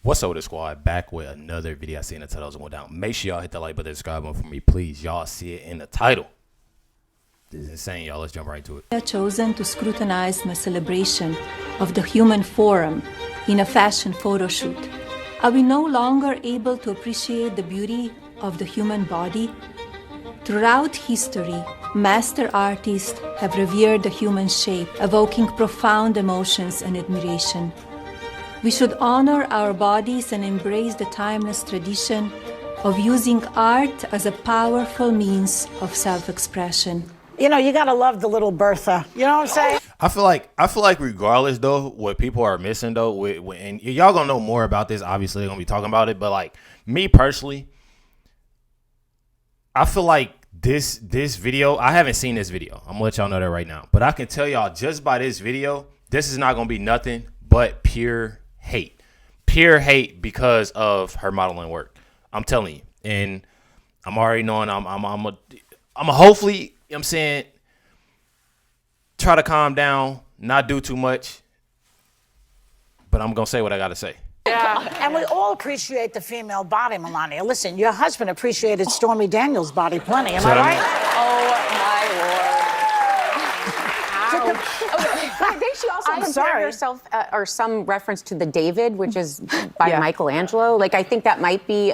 What's up with the squad? Back with another video. I see in the title as it went down. Make sure y'all hit the like button, subscribe button for me, please. Y'all see it in the title. This is insane, y'all. Let's jump right to it. We are chosen to scrutinize my celebration of the human form in a fashion photo shoot. Are we no longer able to appreciate the beauty of the human body? Throughout history, master artists have revered the human shape, evoking profound emotions and admiration. We should honor our bodies and embrace the timeless tradition of using art as a powerful means of self-expression. You know, you gotta love the little Bertha. You know what I'm saying? I feel like regardless though, what people are missing though, and y'all gonna know more about this. Obviously, they're gonna be talking about it. But like me personally, I feel like this video. I haven't seen this video. I'm gonna let y'all know that right now. But I can tell y'all just by this video, this is not gonna be nothing but pure hate because of her modeling work. I'm telling you, and I'm already knowing I'm a hopefully, you know what I'm saying, try to calm down, not do too much, but I'm gonna say what I gotta say. Yeah, and we all appreciate the female body, Melania. Listen, your husband appreciated Stormy Daniels' body plenty. Am I right? Oh my word! I think she also compared herself, or some reference to the David, which is by Michelangelo. Like, I think that might be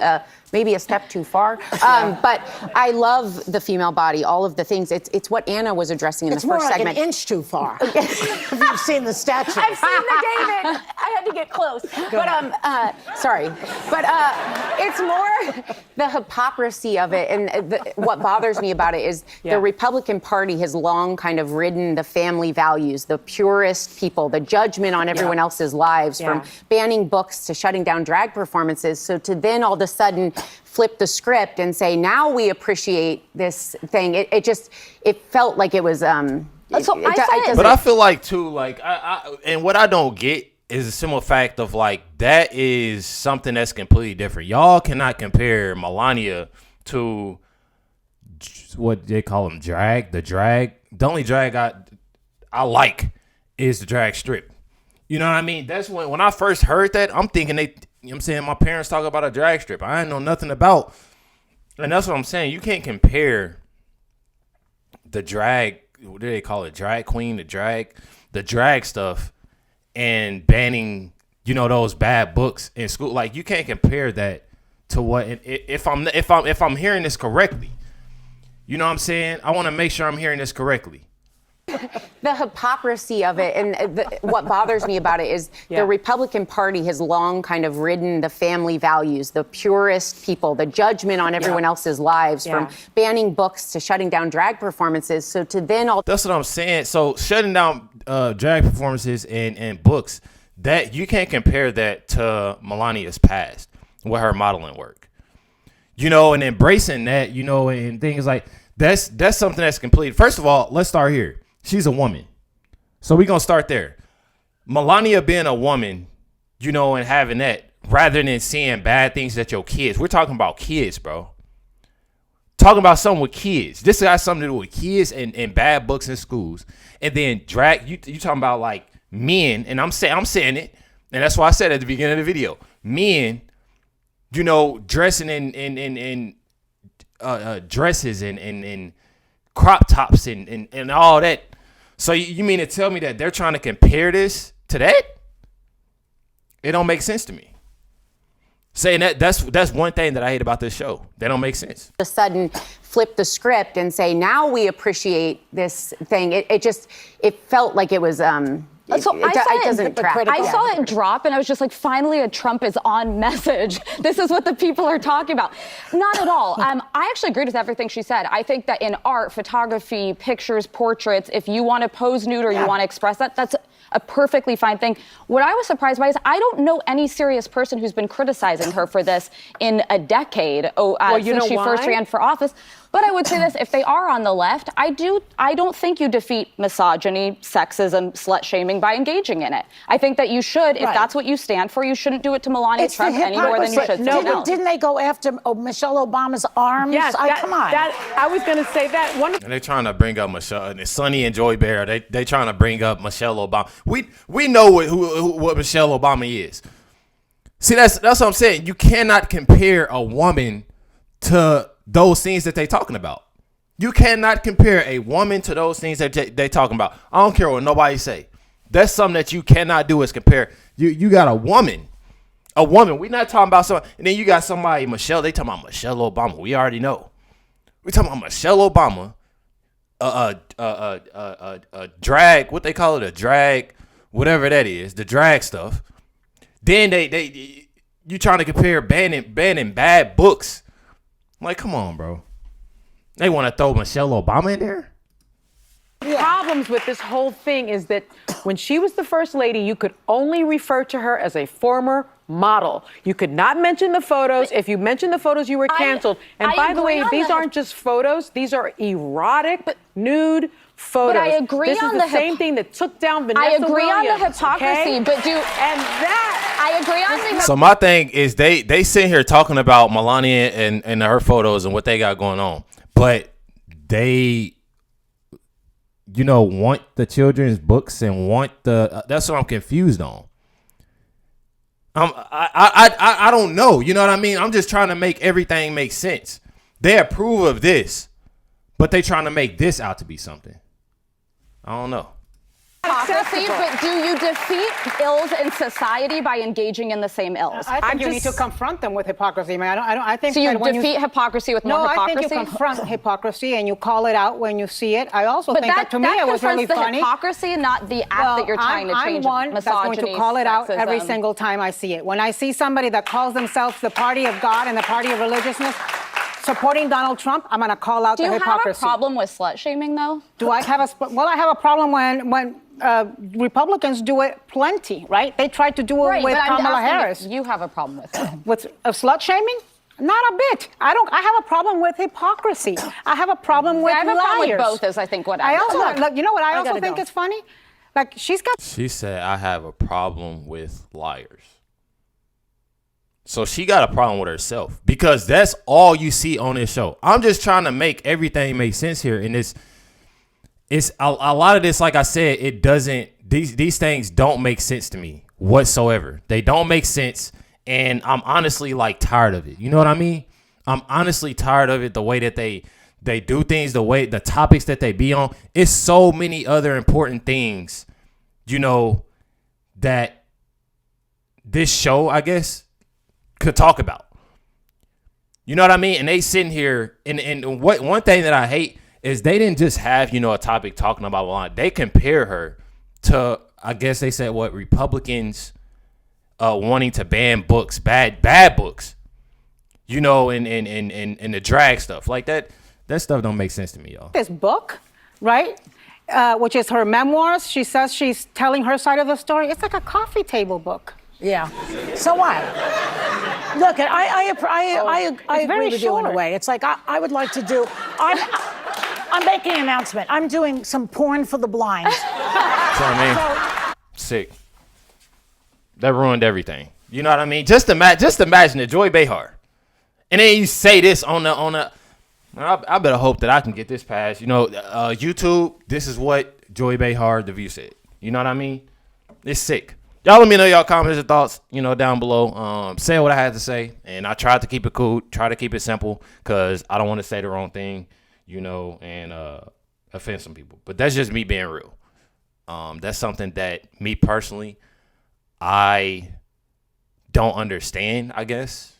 maybe a step too far. But I love the female body, all of the things. It's what Anna was addressing in the first segment. It's more like an inch too far. If you've seen the statue. I've seen the David. I had to get close. Sorry. But it's more the hypocrisy of it. And what bothers me about it is the Republican Party has long kind of ridden the family values, the purist people, the judgment on everyone else's lives, from banning books to shutting down drag performances. So to then all of a sudden flip the script and say, now we appreciate this thing. It felt like it was. But I feel like too, like and what I don't get is a simple fact of like that is something that's completely different. Y'all cannot compare Melania to what they call them, drag. The only drag I like is the drag strip. You know what I mean? That's when I first heard that, I'm thinking you know what I'm saying, my parents talk about a drag strip. I didn't know nothing about. And that's what I'm saying. You can't compare the drag, what do they call it? Drag queen, the drag stuff, and banning, you know, those bad books in school. Like, you can't compare that to what, if I'm hearing this correctly, you know what I'm saying? I want to make sure I'm hearing this correctly. The hypocrisy of it, and what bothers me about it is the Republican Party has long kind of ridden the family values, the purist people, the judgment on everyone else's lives, from banning books to shutting down drag performances. So to then all that's what I'm saying. So shutting down drag performances and books, that you can't compare that to Melania's past with her modeling work, you know, and embracing that, you know, and things like that's something that's complete. First of all, let's start here. She's a woman. So we're going to start there. Melania being a woman, you know, and having that, rather than seeing bad things that your kids, we're talking about kids, bro. Talking about something with kids. This got something to do with kids and bad books in schools. And then drag, you talking about like men, and I'm saying it, and that's why I said at the beginning of the video, men, you know, dressing in dresses and crop tops and all that. So you mean to tell me that they're trying to compare this to that? It don't make sense to me. Saying that's one thing that I hate about this show. That don't make sense. All of a sudden flip the script and say, now we appreciate this thing. It felt like it was. It doesn't track. I saw it drop and I was just like, finally a Trump is on message. This is what the people are talking about. Not at all. I actually agreed with everything she said. I think that in art, photography, pictures, portraits, if you want to pose nude or you want to express that, that's a perfectly fine thing. What I was surprised by is I don't know any serious person who's been criticizing her for this in a decade since she first ran for office. But I would say this, if they are on the left, I don't think you defeat misogyny, sexism, slut-shaming by engaging in it. I think that you should, if that's what you stand for, you shouldn't do it to Melania Trump any more than you should to someone else. Didn't they go after Michelle Obama's arms? Yes, come on. I was going to say that. And they're trying to bring up Michelle, and Sonny and Joy Bear, they trying to bring up Michelle Obama. We know what Michelle Obama is. See, that's what I'm saying. You cannot compare a woman to those things that they talking about. You cannot compare a woman to those things that they talking about. I don't care what nobody say. That's something that you cannot do is compare. You got a woman. We're not talking about someone. And then you got somebody, Michelle. They talking about Michelle Obama. We already know. We're talking about Michelle Obama. Drag. What they call it? A drag. Whatever that is. The drag stuff. Then you trying to compare banning bad books. Like, come on, bro. They want to throw Michelle Obama in there? Problems with this whole thing is that when she was the first lady, you could only refer to her as a former model. You could not mention the photos. If you mentioned the photos, you were canceled. And by the way, these aren't just photos. These are erotic, nude photos. But I agree this on is the same thing that took down Vanessa I agree Williams, on the hypocrisy, okay? I agree on the So my thing is they sit here talking about Melania and her photos and what they got going on. But they, want the children's books and want the. That's what I'm confused on. I don't know. You know what I mean? I'm just trying to make everything make sense. They approve of this, but they trying to make this out to be something. I don't know. hypocrisy, but do you defeat ills in society by engaging in the same ills? I think you need to confront them with hypocrisy. I think So you that when defeat hypocrisy with more No, hypocrisy? I think you confront hypocrisy and you call it out when you see it. I also But think that to me it was really the funny. hypocrisy, not the act that you're trying to change. I'm one that's going to call it out every sexism. single time I see it. When I see somebody that calls themselves the party of God and the party of religiousness, supporting Donald Trump, I'm going to call out the hypocrisy. Do you have a problem with slut shaming, though? Do I have I have a problem when Republicans do it plenty, right? They tried to do it with Kamala Harris. You have a problem with it. With slut shaming? Not a bit. I have a problem with hypocrisy. I have a problem with I have a liars. problem with both, is I think what I also look, you know what I also gotta think go. is funny? Like she said, I have a problem with liars. So she got a problem with herself because that's all you see on this show. I'm just trying to make everything make sense here. And it's a lot of this, like I said, it doesn't, these things don't make sense to me whatsoever. They don't make sense. And I'm honestly like tired of it. You know what I mean? I'm honestly tired of it. The way that they do things, the topics that they be on. It's so many other important things, that this show, I guess, could talk about. You know what I mean? And they sitting here and one thing that I hate is they didn't just have, a topic talking about Melania. They compare her to, I guess they said Republicans wanting to ban books, bad books, and the drag stuff. Like that stuff don't make sense to me, y'all. this book, right? Which is her memoirs. She says she's telling her side of the story. It's like a coffee table book. Yeah. So what? Look, I agree with you in a way. It's like I would like to do. I'm making an announcement. I'm doing some porn for the blind. You know what I mean? Sick. That ruined everything. You know what I mean? Just imagine it, Joy Behar, and then you say this on the. I better hope that I can get this passed. YouTube. This is what Joy Behar, The View said. You know what I mean? It's sick. Y'all let me know y'all comments and thoughts, down below. Say what I had to say, and I tried to keep it cool, try to keep it simple, because I don't want to say the wrong thing, and offend some people. But that's just me being real. That's something that me personally, I don't understand, I guess.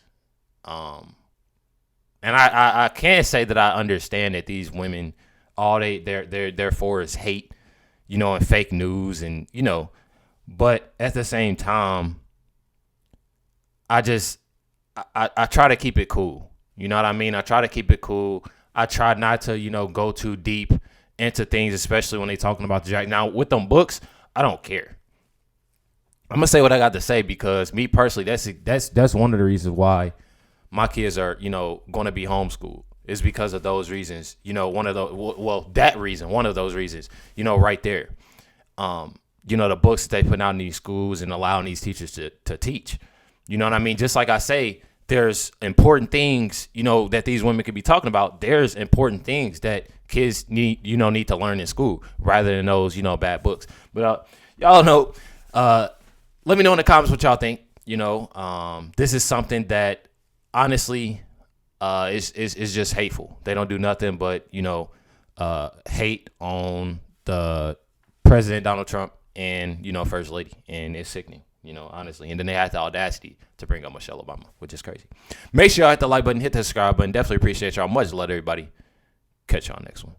And I can't say that I understand that these women, all they're for is hate, and fake news, and but at the same time, I try to keep it cool. You know what I mean? I try to keep it cool. I try not to, go too deep into things, especially when they talking about the jack. Now, with them books, I don't care. I'm gonna say what I got to say because me personally, that's one of the reasons why my kids are, going to be homeschooled. Is because of those reasons. One of those reasons, right there. The books that they put out in these schools and allowing these teachers to teach. You know what I mean? Just like I say, there's important things, that these women could be talking about. There's important things that kids need to learn in school rather than those, bad books. But y'all know, let me know in the comments what y'all think. This is something that honestly is just hateful. They don't do nothing but, hate on the President Donald Trump and, First Lady. And it's sickening, honestly. And then they had the audacity to bring up Michelle Obama, which is crazy. Make sure y'all hit the like button, hit the subscribe button. Definitely appreciate y'all. Much love, everybody. Catch y'all next one.